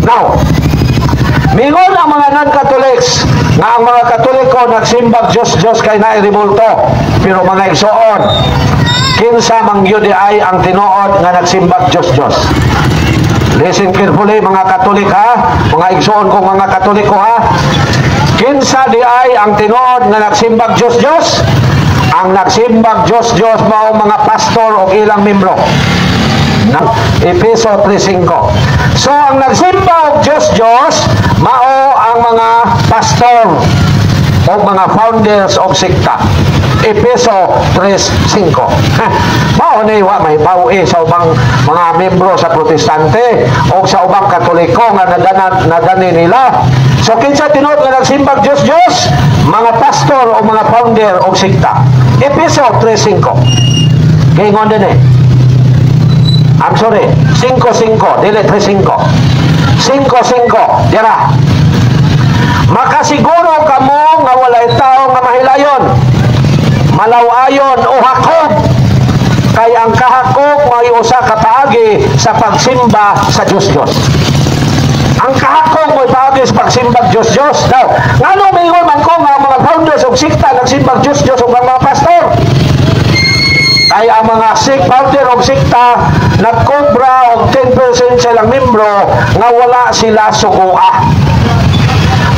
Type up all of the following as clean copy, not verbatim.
Now, mingon ang mga non-Catholics nga ang mga Katoliko nagsimbag Diyos kay naay rebulto. Pero mga igsoon, kinsa mang yun ay ang tinuod nga nagsimbag Diyos. Listen carefully mga Katolik ha, mga igsoon kong mga Katoliko ha. Kinsa di ay ang tinuod nga nagsimbag Diyos? Ang nagsimbag Diyos mao mga pastor o ilang membro ng Efeso 3:5. So ang nagsimbag Diyos mao ang mga pastor o mga founders of sekta. Efeso 3:5. Mao ni wa may bawi sa ubang mga membro sa Protestante o sa ubang Katoliko nga nadani nila. So kinsa tinuod nga nagsimbag Diyos? Mga pastor o mga founder o sekta. Efeso 3:5. Kay ngon din I'm sorry, 5:5, dili 3:5. 5:5, dira. Makasiguro kamo nga walay tao nga mahilayon, malawayon o hakog, kay ang kahakog may usa ka paagi sa pagsimba sa Diyos. Ang kahakog may paagi sa pagsimba Diyos. Now, ngano mingon man ko nga mga founders og sikta nagsimbag Diyos ug mga pastor? Kay ang mga founder og sikta nagkobra og 10% sa ilang membro nga wala sila sugua.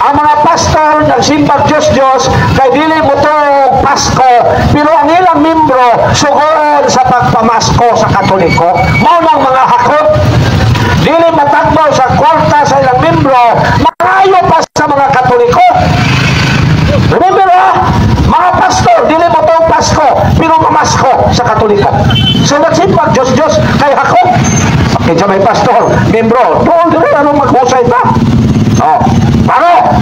Ang mga pastor nagsimbag Diyos kay dili mo to Pasko, pero ang ilang membro sugod sa pagpamasko sa Katoliko. Mao nang mga hakot. Dili matagbaw sa kwarta sa ilang membro, maayo pa sa mga Katoliko. Remember mga pastor, dili mo to Pasko, pero mamasko sa Katoliko. So nagsimbag Diyos kay hakot. Okay, sa may pastor, membro, doon dili anong maghusay pa. Paro!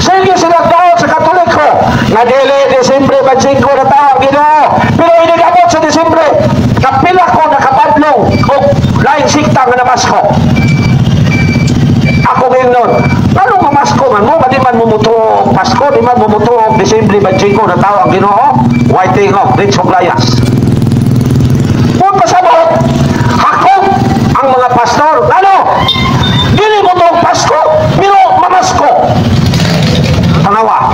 Sige sila tao sa Katoliko nga dili Desembre 25 na tao Ginoo, pero inigabot sa Desembre kapila ko nakapadlong o lain sikta nga namasko. Ako ginoon, paano mamasko man mo? Di man mumuto Pasko, di man mumuto Desembre 25 na tao ang Ginoo, whiting of rich of layas. Kung pasabot, hakot ang mga pastor, ano? Dili mo itong Pasko, pero mamasko. Tanawa.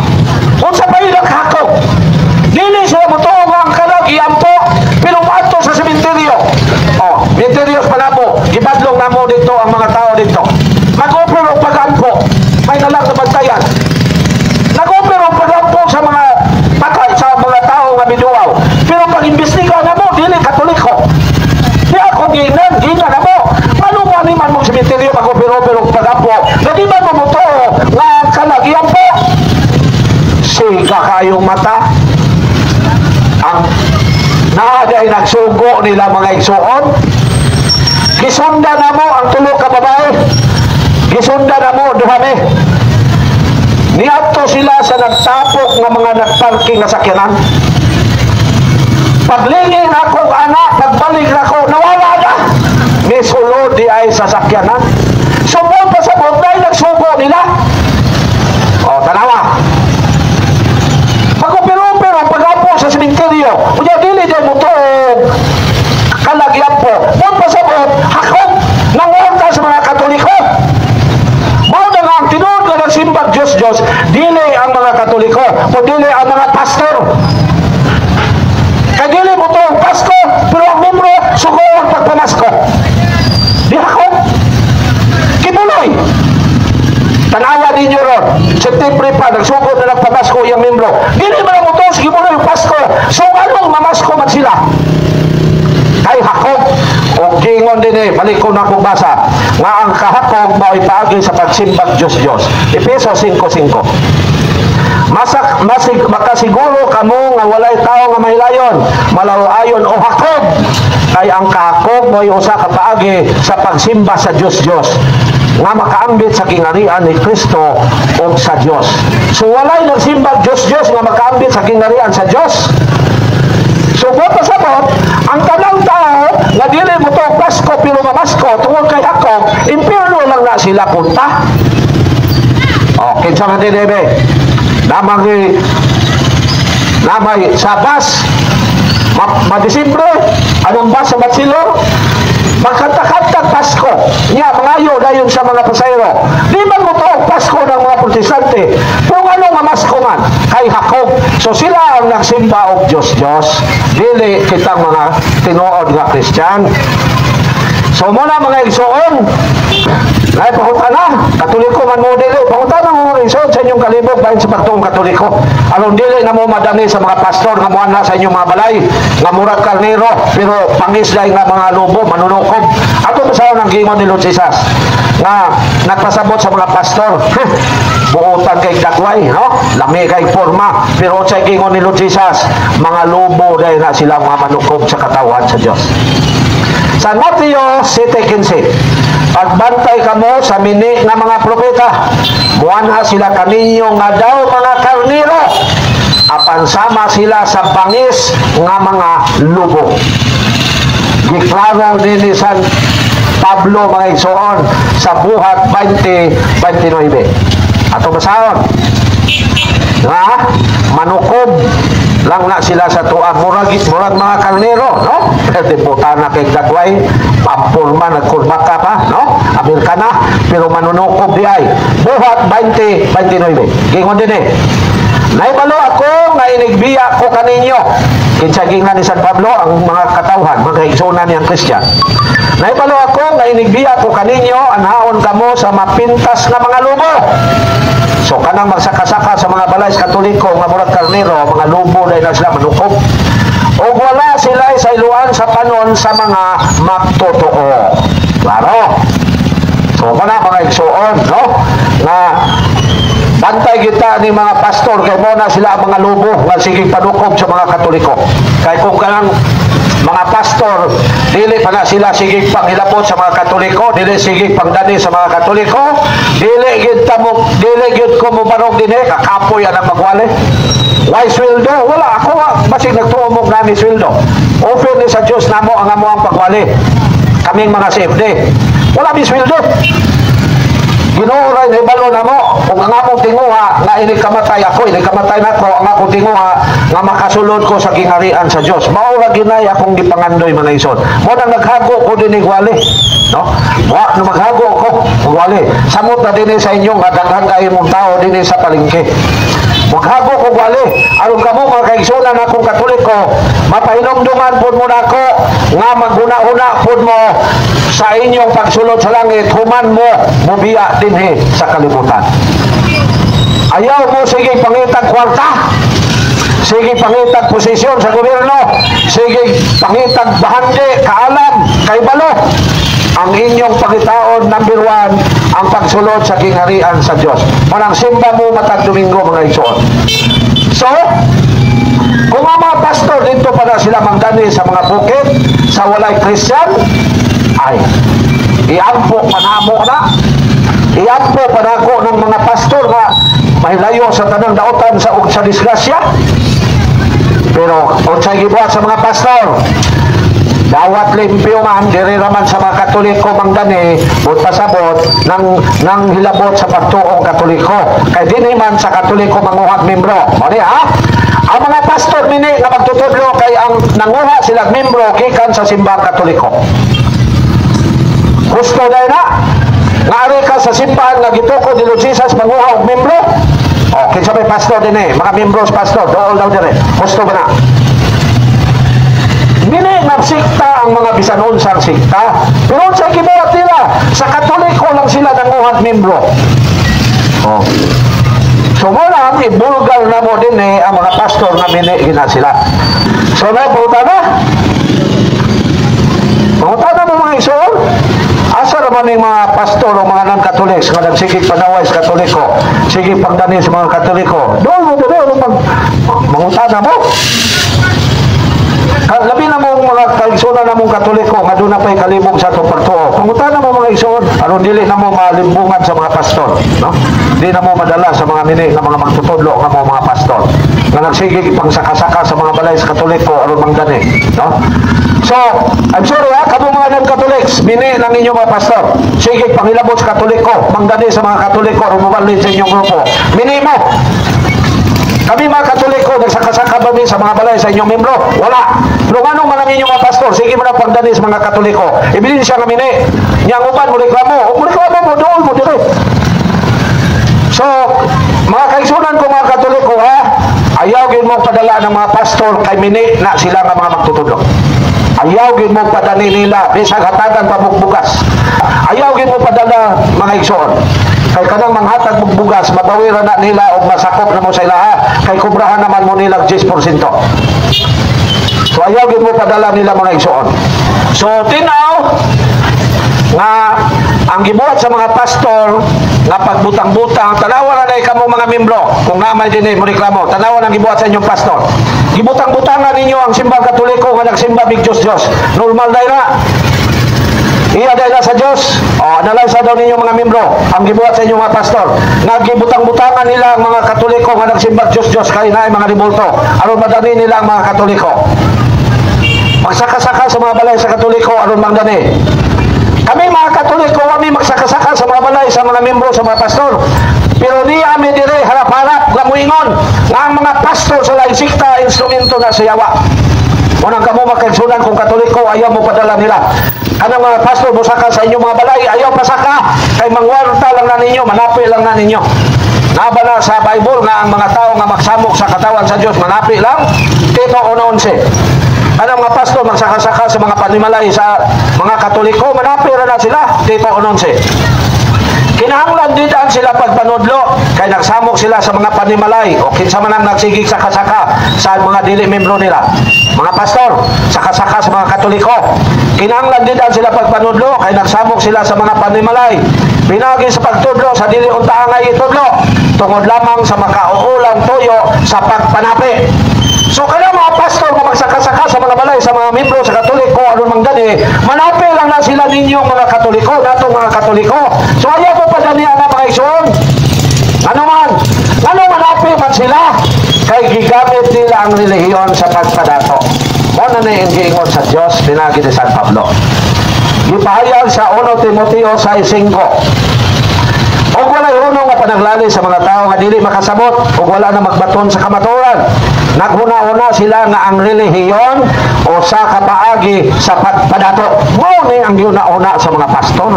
Kung sa pahilang hakog, dili sila mo itong ang kalag iampo, pero maato sa sementeryo. Sementeryo pa na po, gibadlong na mo dito ang mga tao dito. Nag-offer o pagampo, may nalang na bantayan. Nag-offer o pagampo sa mga patay, sa mga tao nga binuwaw. Pero pag-imbestiga na mo, dili Katoliko. Di ako gina na mo. Paano mo animan mong sementeryo mag-offer o pagampo? Na di ba mo to nga kalagyan po? Siga kayong mata. Ang naaday nagsugo nila mga igsuon. Gisunda na mo ang tulo ka babae. Gisunda na mo duhami. Niadto sila sa nagtapok ng mga nagparking na sakyanan. Paglingin akong anak, pagbalik ako, nawala na. May sulod di ay sa sakyanan. Sumod pa sa bunday, nagsugo nila. Tanawa. Pag-upiro-upiro, pag-apo sa sementeryo, kunya dili din mo to kalagyan po. Kung pasabot, hakot ng orta sa mga Katoliko. Mao na nga ang tinuod na nagsimbag Diyos, dili ang mga Katoliko, o dili ang mga pastor. Kaya dili mo to Pasko, pero ang membro, sugoon pagpamasko. Di hakot. Kibuloy. Tanawa ninyo ron. September pa, nagsugod na nagpamasko yung membro. Dili man ang utos, kibuloy Pasko. So anong mamasko man sila? Kay hakot. O gingon din balik ko na kong basa. Nga ang kahakog mao'y paagi sa pagsimbag Diyos. Efeso 5:5. Makasiguro kamo nga walay tao nga mahilayon, malawayon o hakog. Kay ang kahakog mo'y usa ka paagi sa pagsimba sa Diyos nga makaambit sa kingharian ni Kristo o sa Diyos. So walay nagsimbag Diyos nga makaambit sa kingharian sa Diyos. So pasabot, ang tanang tao nga dili mo to Pasko pero mamasko tungod kay hakog, impierno lang na sila punta. Kinsa man din namay sa bus, Disyembre, anong bus sa Batsilor? magkanta-kanta Pasko. Niya, mangayo dayon sa mga pasayro. Di man mo to Pasko ng mga protestante. Kung anong mamasko man, kay Jacob. So sila ang nagsimba og Diyos-Diyos. Dili kitang mga tinuod nga Kristyan. So muna mga igsoon, ay pakunta na, Katoliko man mo dili, pakunta na mo mga igsoon sa inyong kalibog bahin sa pagtuong Katoliko. Anong dili na mo madani sa mga pastor nga muana sa inyong mga balay, nga murag karnero, pero pangisday nga mga lobo, manunukob. Ato sa ng gingon ni Lord Jesus, nga nagpasabot sa mga pastor, buutan kay dagway, no? Lami kay forma, pero sa gingon ni Lord Jesus, mga lobo dahil na sila mga manukob sa katawan sa Diyos. Sa Mateo 7:15, pagbantay kamo sa mini nga mga propeta, muanha sila kaninyo nga daw mga karnero, apan sama sila sa bangis nga mga lubo. Giklaro din ni San Pablo mga igsoon sa Buhat 20:29. Ato basahon nga manukob lang na sila sa tuang murag mga karnero, no? Pwede puta na kay dagway, pampurma, nagkurbaka pa, no? Amerikana, pero manunukob di ay. Buhat 20:29. Gingon din naibalo ako nga inigbiya ko kaninyo. Kinsa gingan ni San Pablo ang mga katawhan, mga igsoon niyang Kristyan. Naibalo ako nga inigbiya ko kaninyo, anhaon kamo sa mapintas nga mga lubo. So kanang magsaka-saka sa mga balay sa Katoliko, mga murag karnero, mga lubo dahil na sila manukob. O wala sila sa iluan sa panon sa mga magtotoo. Klaro. So kana mga igsoon, no? Na bantay kita ni mga pastor kay mo na sila ang mga lubo nga sige panukob sa mga Katoliko. Kay kung kanang mga pastor dili pa na sila sige panghilabot sa mga Katoliko, dili sige pangdani sa mga Katoliko, dili gid ko mo barog dinhi kakapoy ang magwali. Why sweldo? Wala ako basig nagtuomog nami sweldo. Open ni sa Dios namo ang amo ang pagwali. Kaming mga CFD. Wala mi sweldo. Ginuuray na ibalo na mo, kung ang akong tinguha nga inikamatay ako, inikamatay na ako, ang akong tinguha nga makasulod ko sa kingharian sa Diyos. Maura ginay akong gipangandoy mga ison. Mo nang naghago ko din igwali. No? No maghago ko, igwali. Samot na din sa inyo, nga daghan kayo mong tao din sa palengke. Maghago ko gwali. Aron kamo mga kaigsunan akong Katoliko, mapahinomduman po mo na ako, nga maguna-una po mo sa inyong pagsulod sa langit, human mo, mubiya dinhi sa kalibutan. Ayaw mo sige pangitag kwarta, sige pangitag posisyon sa gobyerno, sige pangitag bahandi, kaalam, kay balo. Ang inyong pangitaon, number 1, ang pagsulod sa kingharian sa Diyos. Manang simba mo matag Domingo mga igsoon. So, kung ang mga pastor dito para sila mangdani sa mga bukid, sa walay Christian, ay, iampo panamo na, iampo panako ng mga pastor nga mahilayo sa tanang daotan sa disgrasya. Pero, kung sa'y gibuhat sa mga pastor, dawat limpyo man, diri raman sa mga Katoliko mangdani, pasabot nang hilabot sa pagtuong Katoliko. Kay dinhi man sa Katoliko manguhat membro. Mali ha? Ang mga pastor mini nga magtutudlo kay ang nanguha sila membro gikan sa simbang Katoliko. Gusto dahil na, nga ari ka sa simbahan nga gituko ni Lord Jesus manguha og membro. O, kinsa may pastor din mga membros pastor, dool daw dire. Gusto ba na? Mini nagsikta ang mga bisanon sang sikta. Pero sa kibuhat nila, sa Katoliko lang sila nanguhat membro. Oh. So muna, ibulgal na mo din ang mga pastor na mini gina sila. So na, puta na. Puta na mo mga isoon. Asa naman yung mga pastor o mga non-Catholics nga nagsigig panaway sa Katoliko, sigig pagdani sa mga Katoliko. Doon mo, manguta na mo. Labi na mo mga kaigsunan na mong Katoliko nga doon na pa'y kalibog sa itong pagtuo. Pangutan na mo mga igsoon, aron dili na mo malimbungan sa mga pastor. No? Di na mo madala sa mga mini na mga magtutudlo nga mga pastor. Nga nagsigig pang saka-saka sa mga balay sa Katoliko aron manggani. No? So, I'm sorry ha, kamo mga non-Catholics, mini ng inyong mga pastor. Sigig pangilabot sa Katoliko, manggani sa mga Katoliko aron mabalin sa inyong grupo. Mini mo. Kami mga Katoliko, nagsakasaka ba sa mga balay sa inyong membro? Wala. Pero anong man ang inyong mga pastor? Sige mo na pagdanis mga Katoliko. Ebidensya kami ni. Niyang uban mo reklamo. O mo reklamo mo, doon mo dire. So, mga kaigsunan ko mga Katoliko ha, ayaw gid mo padala ng mga pastor kay mini na sila nga mga magtutudlo. Ayaw gid mo padani nila bisag hatagan pabugbugas. Ayaw gid mo padala mga igsoon. Kay kanang manghatag bugbugas mabawiran na nila og masakop na mo sa ilaha kay kubrahan naman mo nila 10%. So ayaw gid mo padala nila mga igsoon. So tinaw nga ang gibuhat sa mga pastor nga pagbutang-butang tanawan na kamo mga membro kung naman din mo reklamo tanawan ang gibuhat sa inyong pastor gibutang-butangan ninyo ang simbang Katoliko nga nagsimba big Diyos normal dai na iya dai na sa Diyos analaysa daw ninyo mga membro ang gibuhat sa inyong mga pastor nagibutang-butangan nila ang mga Katoliko nga nagsimba Diyos kay naay mga ribulto aron madani nila ang mga Katoliko magsaka-saka sa mga balay sa Katoliko aron magdani. Kami mga Katoliko, kami magsakasaka sa mga balay, sa mga membro, sa mga pastor. Pero niya kami dire harap-harap, gamuingon, nga ang mga pastor sa lain sikta, instrumento na sa yawa. Unang kamo magkaigsunan kung Katoliko, ayaw mo padala nila. Kanang mga pastor, musaka sa inyong mga balay, ayaw pasaka, kay mangwarta lang na ninyo, manapi lang na ninyo. Nabala sa Bible nga ang mga tao nga magsamok sa katawan sa Diyos, manapi lang, Tito 1:11. Anong mga pastor magsakasaka sa mga panimalay sa mga Katoliko, manapira na sila, Tito 11. Kinahanglan didaan sila pagpanudlo, kay nagsamok sila sa mga panimalay, o kinsa man ang nagsigig sakasaka sa mga dili membro nila. Mga pastor, sakasaka sa mga Katoliko. Kinahanglan didaan sila pagpanudlo, kay nagsamok sila sa mga panimalay. Pinagi sa pagtudlo, sa dili untaangay itudlo, tungod lamang sa makauulang tuyo sa pagpanapi. So kaya mga pastor nga magsakasaka sa mga balay sa mga membro sa Katoliko aron manggani manapi lang na sila ninyong mga Katoliko natong mga Katoliko. So ayaw mo pa dani ang mga igsoon. Ano manapi man sila kay gigamit nila ang relihiyon sa pagpadato. Mo na yung giingon sa Dios pinagi ni San Pablo. Gipahayag sa 1 Timoteo 6:5. O wala yung nga panaglali sa mga tao nga dili makasabot o wala na magbaton sa kamaturan. Naghuna-una sila nga ang relihiyon o sa kapaagi sa pagpadato. Mo ni ang yuna-una sa mga pastor.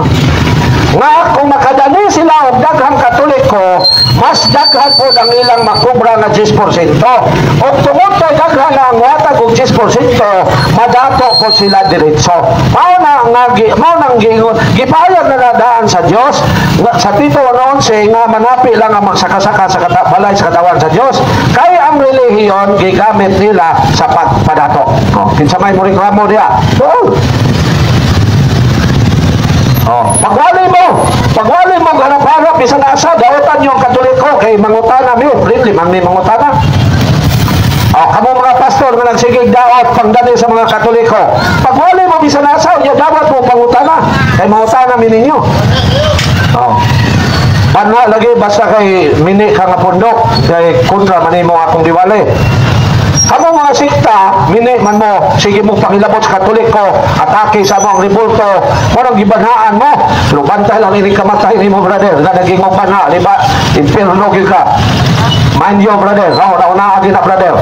Nga kung makadani sila og daghang Katoliko, mas daghan po ang ilang makubra nga 10%. O tungod kay daghan ang watag og 10%, madato po sila diretso. Mao nang gingon, gipayag na nadaan sa Dios sa Tito 11 nga manapi lang ang magsakasaka sa balay sa katawan sa Dios. Kay ang relihiyon gigamit nila sa pagpadato. Kinsa may mo reklamo diya? Pagwali mo harap-harap isang asa, daotan yung Katoliko kay mangutana mi, limang ni mangutana. Kamo mga pastor nga nagsigig daot pagdani sa mga Katoliko. Pagwali mo bisan asa, unya dapat mo pangutana kay mangutana mi ninyo. Panha lagi basta kay mini ka nga pundok kay kontra man imo akong diwali. Kamo mga sikta, mini man mo, sige mo pangilabot sa Katoliko, atake sa mga ribulto, parang gibanhaan mo. Pero bantay lang ini kamatay ni mo, brother, na naging mo banha, diba? Inferno ka. Mind you, brother, naunaan din na, brother.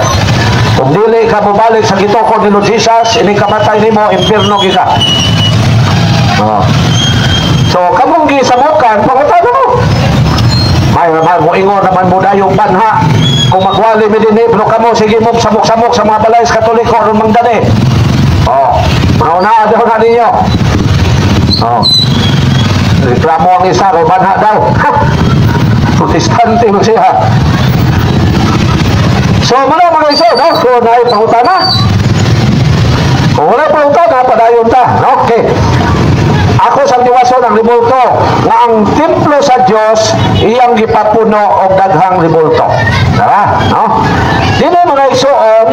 Kung dili ka bubalik sa gitoko ni Lord Jesus, ini kamatay ni mo, inferno ka. So, kamong gisamukan, pangutan mo. May mo ingon naman mo dayong banha. Kung magwali mi dinhi pero kamo sige mo samok-samok sa mga balay sa Katoliko aron mangdani. Mauna daw na ninyo. Reklamo ang isa o banha daw. Protestante mo siya. So muna mga iso, no? Kung naay pangutana. Kung wala pangutana, padayon ta. Okay. Ako sa diwason ang ribulto nga ang templo sa Dios iyang gipapuno og daghang ribulto. Tara, no? Dili mga igsoon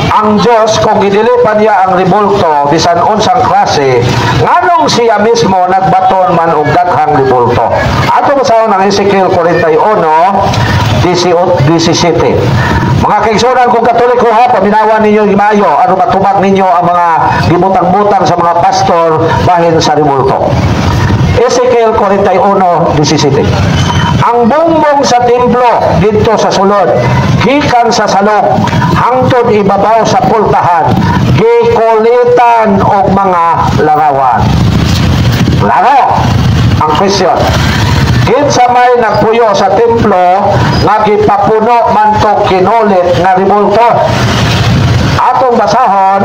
ang Dios kung gidilipan niya ang ribulto bisan unsang klase nganong siya mismo nagbaton man og daghang ribulto. Ato basahon ang Ezekiel 41:17. Mga kaigsunan kung Katoliko ha, paminawan ninyo himayo, ano matubag ninyo ang mga gibutang-butang sa mga pastor bahin sa ribulto. Ezekiel 41:17. Ang bumbong sa templo dito sa sulod, gikan sa salok hangtod ibabaw sa pultahan, gikulitan og mga larawan. Laro ang question. Kinsa may nagpuyo sa templo nga gipapuno man to kinulit nga rebulto. Atong basahon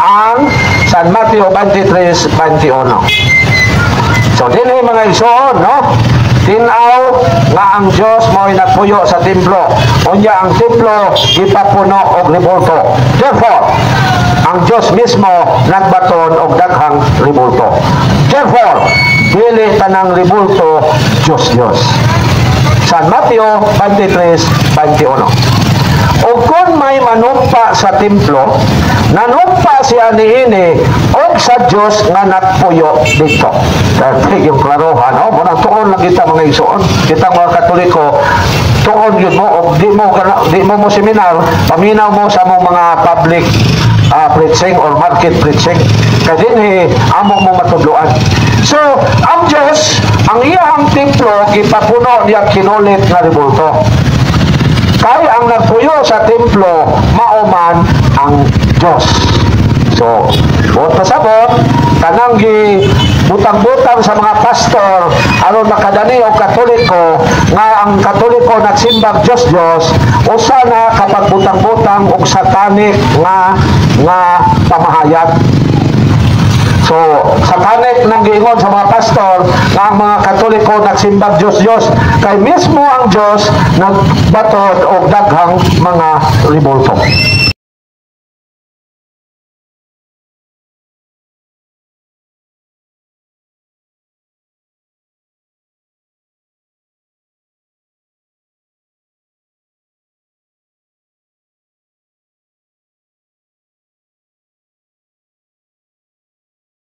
ang San Mateo 23:21. So dinhi mga igsoon, no? Tinaw nga ang Dios mo'y nagpuyo sa templo. Unya ang templo gipapuno og rebulto. Therefore, ang Dios mismo nagbaton og daghang rebulto. Therefore, dili tanang rebulto Dios. San Mateo 23:21. O kung may manumpa sa templo, nanumpa siya niini og sa Dios nga nagpuyo dito. Dahil yung klarohan, no? Munang tuon lang kita mga igsoon. Kita mga Katoliko, tuon yun mo, o di mo seminar, paminaw mo sa mong mga public preaching or market preaching. Kaya din amo mo matudloan. So, ang Diyos, ang iyang templo, gipapuno niya kinulit na rebulto. Kaya ang nagpuyo sa templo, mauman ang Diyos. So, buot pasabot, kanang butang-butang sa mga pastor, aron makadani o Katoliko, nga ang Katoliko nagsimbag Diyos, usa na kapag butang-butang o satanic nga pamahayag. So, satanic nang giingon sa mga pastor nga ang mga Katoliko nagsimbag Diyos. Kay mismo ang Diyos nagbatod og daghang mga rebulto.